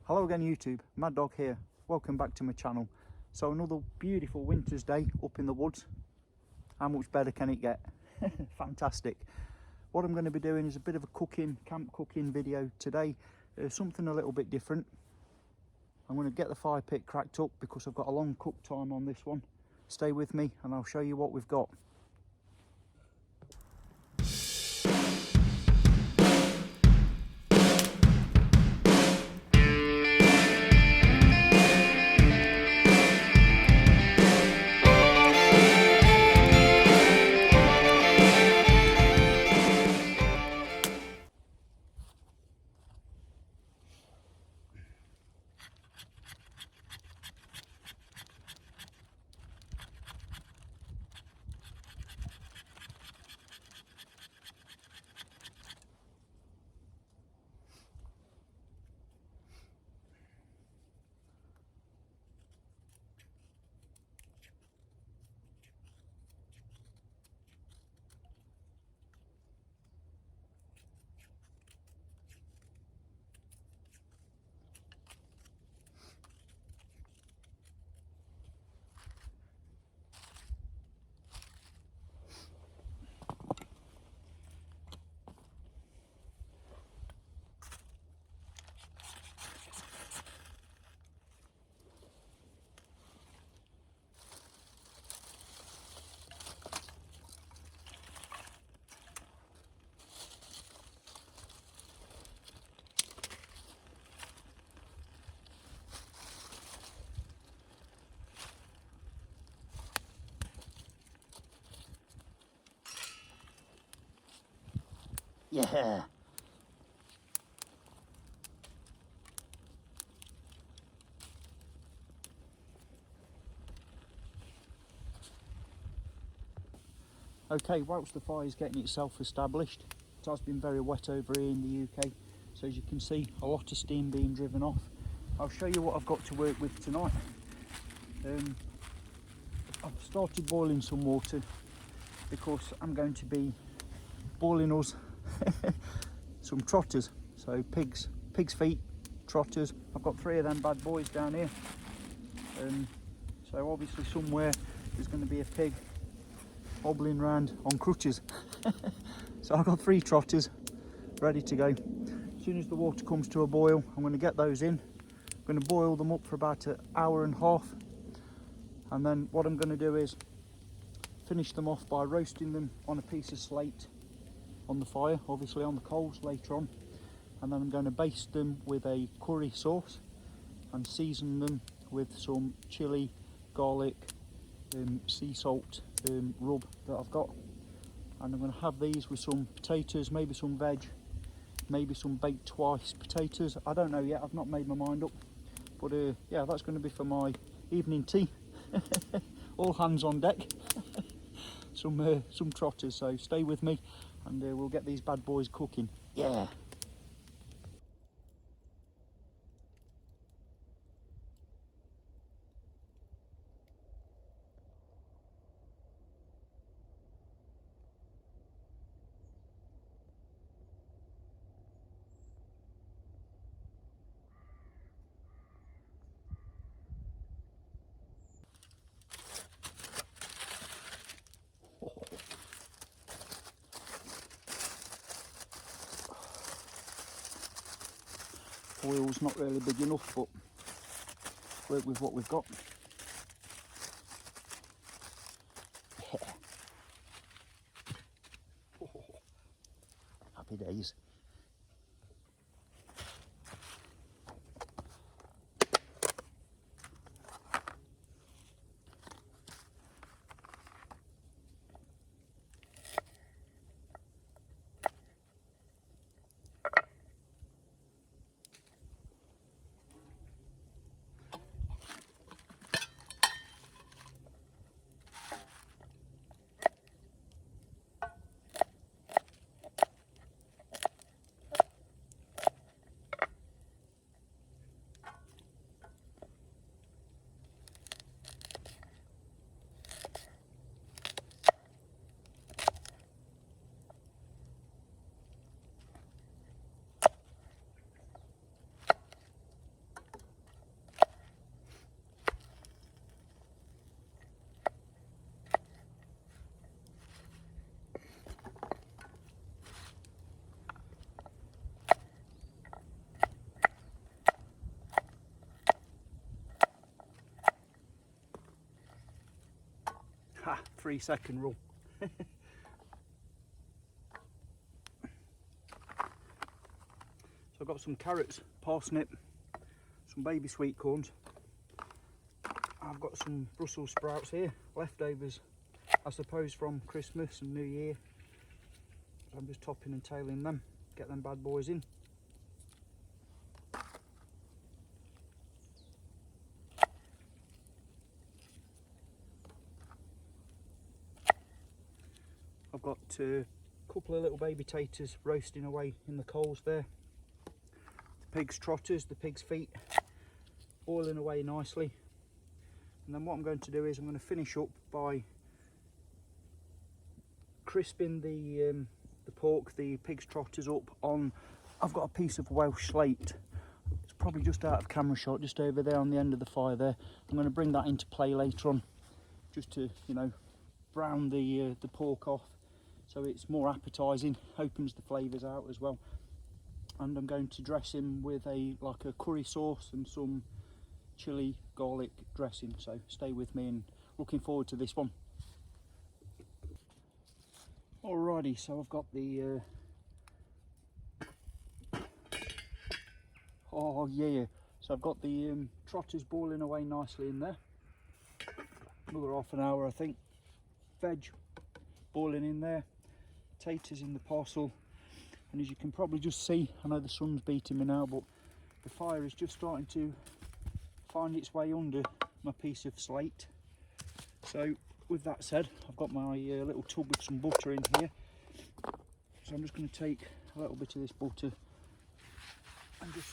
Hello again YouTube, Mad Dog here. Welcome back to my channel. So another beautiful winter's day up in the woods. How much better can it get? Fantastic. What I'm going to be doing is a bit of a camp cooking video today. Something a little bit different. I'm going to get the fire pit cracked up because I've got a long cook time on this one. Stay with me and I'll show you what we've got. Yeah. Okay, whilst the fire is getting itself established, it has been very wet over here in the UK. So as you can see, a lot of steam being driven off. I'll show you what I've got to work with tonight. I've started boiling some water because I'm going to be boiling us some trotters. So pig's feet, trotters. I've got 3 of them bad boys down here. So obviously somewhere there's going to be a pig hobbling around on crutches. So I've got 3 trotters ready to go. As soon as the water comes to a boil, I'm going to get those in. I'm going to boil them up for about an hour and a half, and then what I'm going to do is finish them off by roasting them on a piece of slate on the fire, obviously on the coals later on, and then I'm going to baste them with a curry sauce and season them with some chilli, garlic, sea salt rub that I've got, and I'm going to have these with some potatoes, maybe some veg, maybe some baked twice potatoes. I don't know yet, I've not made my mind up, but yeah, that's going to be for my evening tea. All hands on deck. some trotters, so stay with me and we'll get these bad boys cooking. Yeah. Oil's not really big enough, but work with what we've got. Yeah. Happy days. Ha, 3-second rule. So I've got some carrots, parsnip, some baby sweet corns. I've got some Brussels sprouts here, leftovers I suppose from Christmas and New Year. So I'm just topping and tailing them, get them bad boys in. I've got a couple of little baby taters roasting away in the coals there. The pig's trotters, the pig's feet, boiling away nicely. And then what I'm going to do is I'm going to finish up by crisping the pork, the pig's trotters up on, I've got a piece of Welsh slate. It's probably just out of camera shot, just over there on the end of the fire there. I'm going to bring that into play later on, just to, you know, brown the pork off so it's more appetising, opens the flavours out as well. And I'm going to dress him with like a curry sauce and some chilli garlic dressing, so stay with me and looking forward to this one. Alrighty, so I've got the oh yeah, so I've got the trotters boiling away nicely in there. Another half an hour I think. Veg boiling in there, taters in the parcel, and as you can probably just see, I know the sun's beating me now, but the fire is just starting to find its way under my piece of slate. So with that said, I've got my little tub with some butter in here, so I'm just going to take a little bit of this butter and just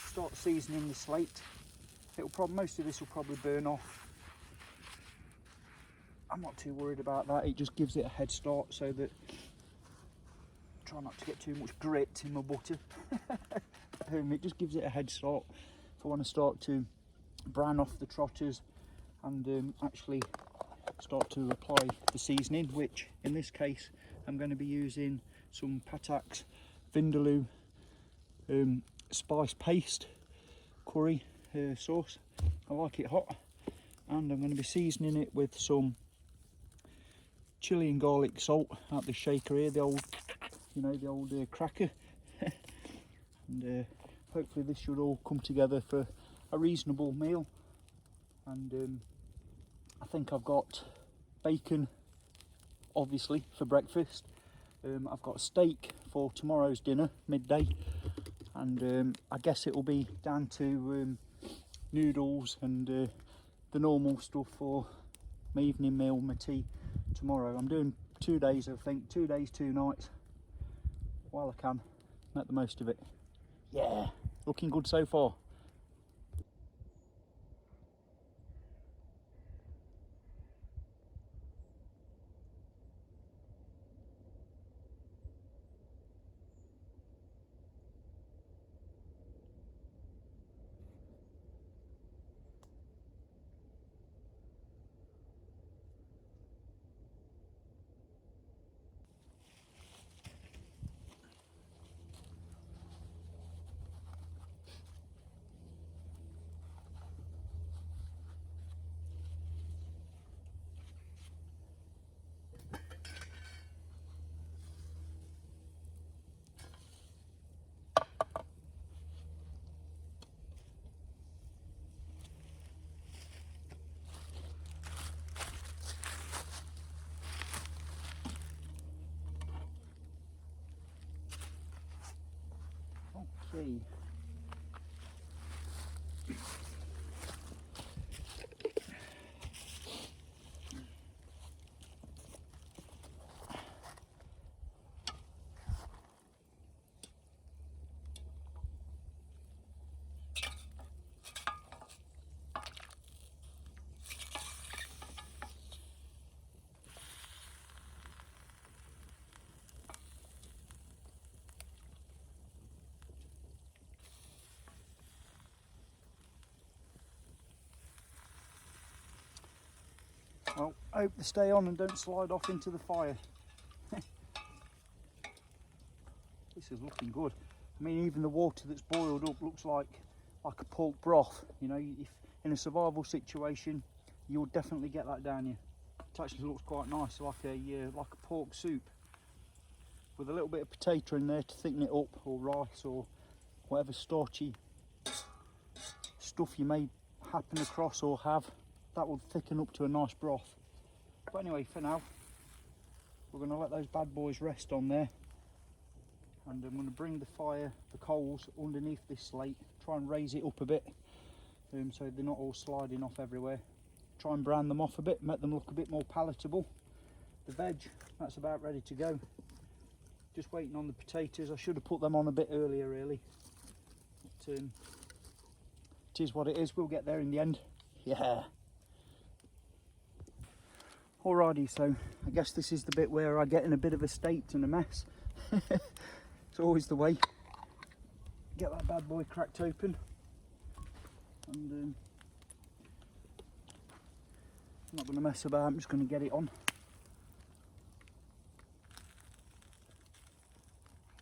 start seasoning the slate. Most of this will probably burn off. I'm not too worried about that, it just gives it a head start so that, try not to get too much grit in my butter. It just gives it a head start if I want to start to brown off the trotters and actually start to apply the seasoning, which in this case I'm going to be using some Patak's Vindaloo spice paste curry sauce. I like it hot, and I'm going to be seasoning it with some chilli and garlic salt out the shaker here, the old, you know, the old cracker. And hopefully this should all come together for a reasonable meal. And I think I've got bacon obviously for breakfast. I've got steak for tomorrow's dinner, midday, and I guess it will be down to noodles and the normal stuff for my evening meal, my tea tomorrow. I'm doing 2 days, I think, 2 days, 2 nights, while I can, make the most of it. Yeah, looking good so far. Okay. Well, I hope they stay on and don't slide off into the fire. This is looking good. I mean, even the water that's boiled up looks like a pork broth. You know, if in a survival situation you'll definitely get that down here. It actually looks quite nice, like a pork soup with a little bit of potato in there to thicken it up, or rice, or whatever starchy stuff you may happen across or have. That will thicken up to a nice broth. But anyway, for now, we're going to let those bad boys rest on there, and I'm going to bring the fire, the coals, underneath this slate, try and raise it up a bit, so they're not all sliding off everywhere. Try and brown them off a bit, make them look a bit more palatable. The veg, that's about ready to go. Just waiting on the potatoes. I should have put them on a bit earlier, really. But, it is what it is. We'll get there in the end. Yeah. Alrighty, so I guess this is the bit where I get in a bit of a state and a mess. It's always the way. Get that bad boy cracked open, and I'm not going to mess about. I'm just going to get it on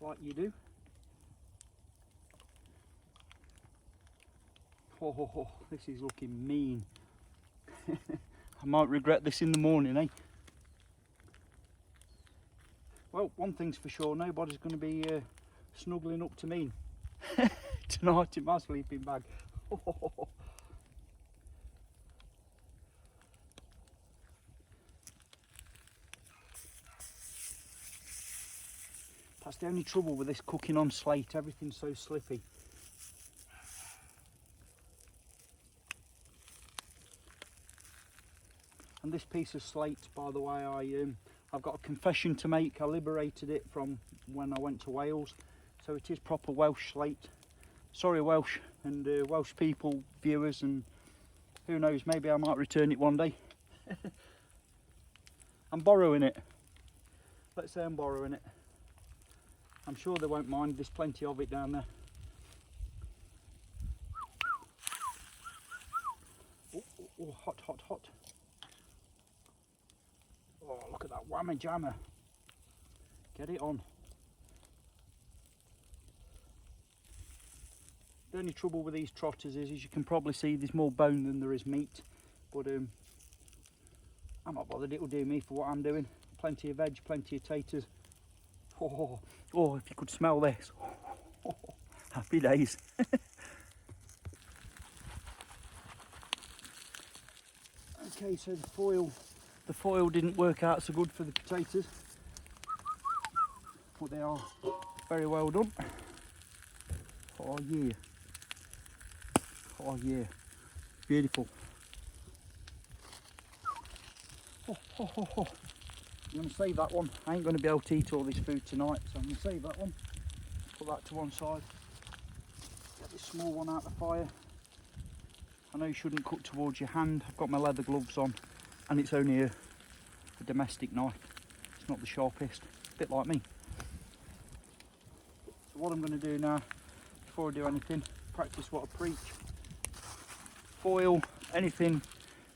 like you do. Oh, this is looking mean. I might regret this in the morning, eh? Well, one thing's for sure, nobody's going to be snuggling up to me tonight in my sleeping bag. That's the only trouble with this cooking on slate, everything's so slippy. And this piece of slate, by the way, I've got a confession to make. I liberated it from when I went to Wales, so it is proper Welsh slate. Sorry Welsh and Welsh people, viewers, and who knows, maybe I might return it one day. I'm borrowing it. Let's say I'm borrowing it. I'm sure they won't mind, there's plenty of it down there. Oh, hot, hot, hot. Oh, look at that whammer jammer. Get it on. The only trouble with these trotters is you can probably see there's more bone than there is meat. But I'm not bothered, it'll do me for what I'm doing. Plenty of veg, plenty of taters. Oh, if you could smell this. Oh, happy days. Okay, so the foil didn't work out so good for the potatoes, but they are very well done. Oh yeah, oh yeah, beautiful. Oh. I'm going to save that one. I ain't going to be able to eat all this food tonight, so I'm going to save that one, put that to one side, get this small one out of the fire. I know you shouldn't cut towards your hand. I've got my leather gloves on, and it's only a domestic knife. It's not the sharpest, a bit like me. So what I'm going to do now, before I do anything, practice what I preach. Foil, anything,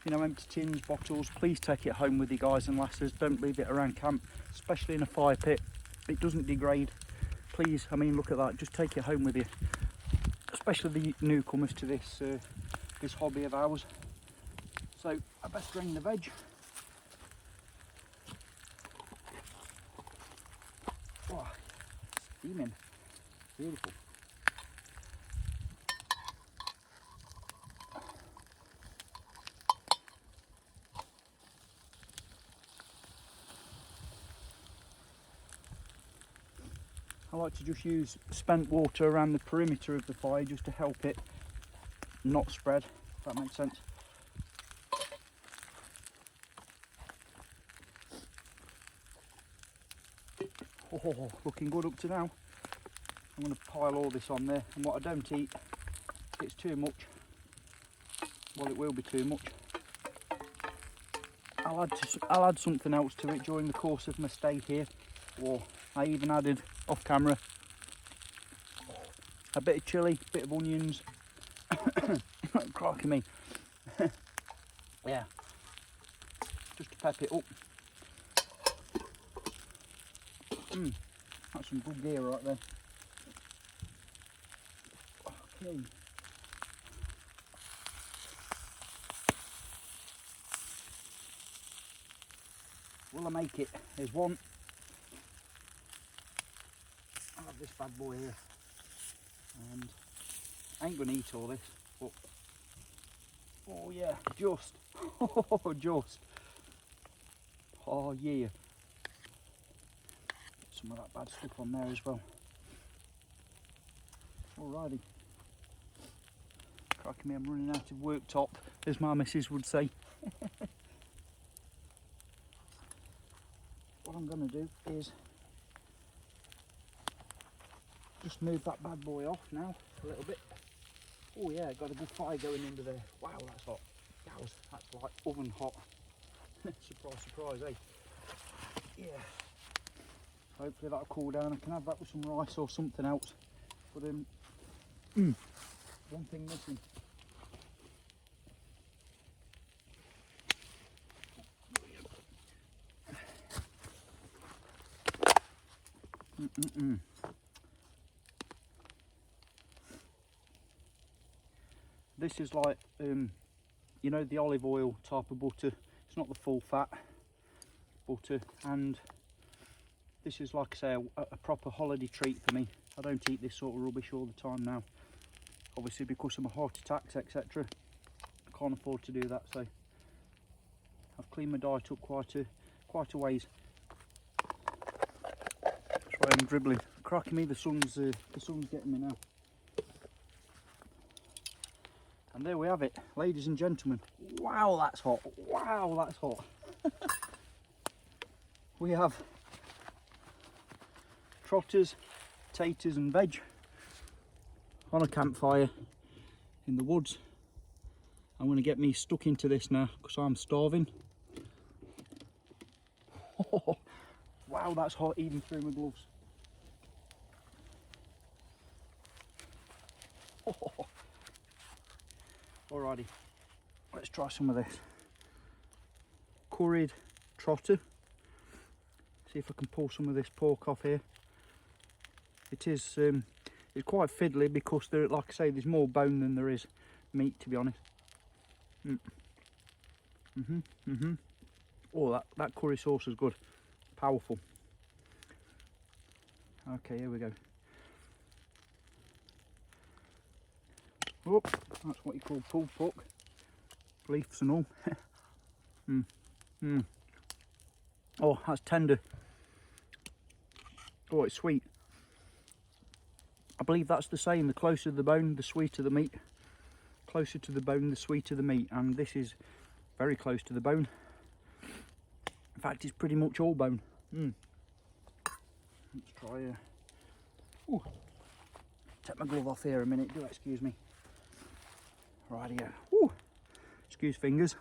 you know, empty tins, bottles, please take it home with you guys and lasses. Don't leave it around camp, especially in a fire pit. It doesn't degrade. Please, I mean, look at that, just take it home with you. Especially the newcomers to this this hobby of ours. So I best drain the veg. Oh, steaming, beautiful. I like to just use spent water around the perimeter of the fire just to help it not spread, if that makes sense. Oh, looking good up to now. I'm going to pile all this on there, and what I don't eat, if it's too much, well, it will be too much, I'll add something else to it during the course of my stay here. Or I even added off camera a bit of chilli, a bit of onions. Crikey me. Yeah, just to pep it up. That's some good gear right there. Okay. Will I make it? There's one. I'll have this bad boy here. And I ain't gonna eat all this, but oh yeah, just. Oh, just. Oh yeah. Get some of that bad stuff on there as well. Alrighty. Cracking me, I'm running out of worktop, as my missus would say. What I'm going to do is just move that bad boy off now a little bit. Oh yeah, got a good fire going under there. Wow, that's hot. That's like oven hot. Surprise, surprise, eh? Yeah. Hopefully that'll cool down. I can have that with some rice or something else. But one thing missing. This is like, you know, the olive oil type of butter. It's not the full fat butter, and this is, like I say, a proper holiday treat for me. I don't eat this sort of rubbish all the time now. Obviously, because of my heart attacks, etc. I can't afford to do that, so I've cleaned my diet up quite a ways. That's why I'm dribbling. Cracking me, the sun's getting me now. And there we have it, ladies and gentlemen. Wow, that's hot. Wow, that's hot. We have trotters, taters and veg on a campfire in the woods. I'm going to get me stuck into this now because I'm starving. Oh, wow, that's hot even through my gloves. Oh. Alrighty, let's try some of this. Curried trotter. See if I can pull some of this pork off here. It is it's quite fiddly because there, like I say, there's more bone than there is meat, to be honest. Oh, that curry sauce is good, powerful. Okay, here we go. Oh, that's what you call pulled pork, leaves and all. Oh, that's tender. Oh, it's sweet. I believe that's the saying, the closer the bone, the sweeter the meat. Closer to the bone, the sweeter the meat, and this is very close to the bone. In fact, it's pretty much all bone. Let's try take my glove off here a minute, do excuse me. Right here. Excuse fingers.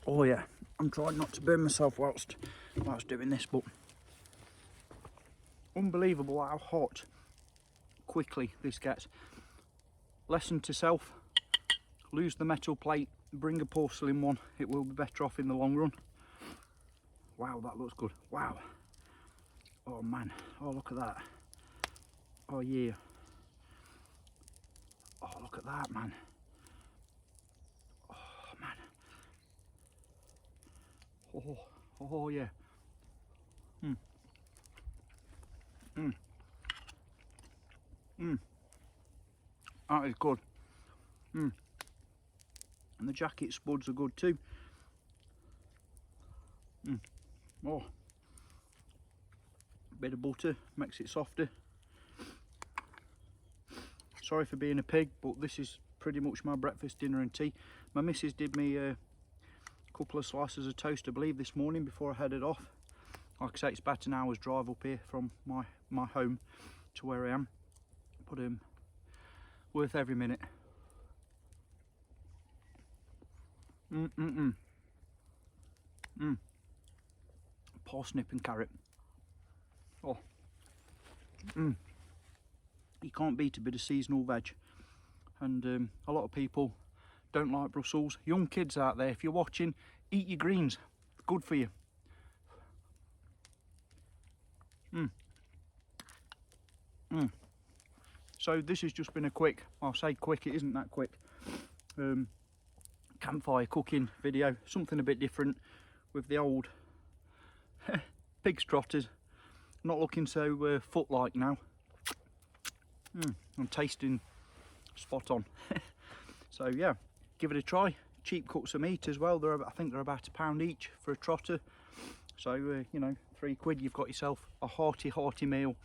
Oh yeah, I'm trying not to burn myself whilst doing this, but unbelievable how hot quickly this gets. Lesson to self: lose the metal plate, bring a porcelain one, it will be better off in the long run. Wow, that looks good. Wow. Oh man, oh look at that. Oh yeah. Oh look at that, man. Oh man. Oh yeah. That is good. And the jacket spuds are good too. Oh, a bit of butter makes it softer. Sorry for being a pig, but this is pretty much my breakfast, dinner and tea. My missus did me a couple of slices of toast, I believe, this morning before I headed off. Like I say, it's about an hour's drive up here from my home to where I am, but worth every minute. Parsnip and carrot. Oh, you can't beat a bit of seasonal veg. And a lot of people don't like Brussels. Young kids out there, if you're watching, eat your greens. Good for you. So this has just been a quick, I'll say quick, it isn't that quick, campfire cooking video, something a bit different with the old pig's trotters. Not looking so foot-like now. I'm tasting spot on. So yeah, give it a try. Cheap cuts of meat as well. I think they're about £1 each for a trotter. So you know, £3, you've got yourself a hearty meal.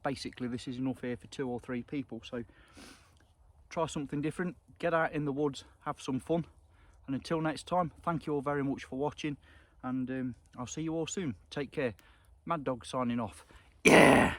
Basically this is enough here for 2 or 3 people. So try something different, get out in the woods, have some fun. And until next time, thank you all very much for watching, and I'll see you all soon. Take care. Mad Dog signing off. Yeah.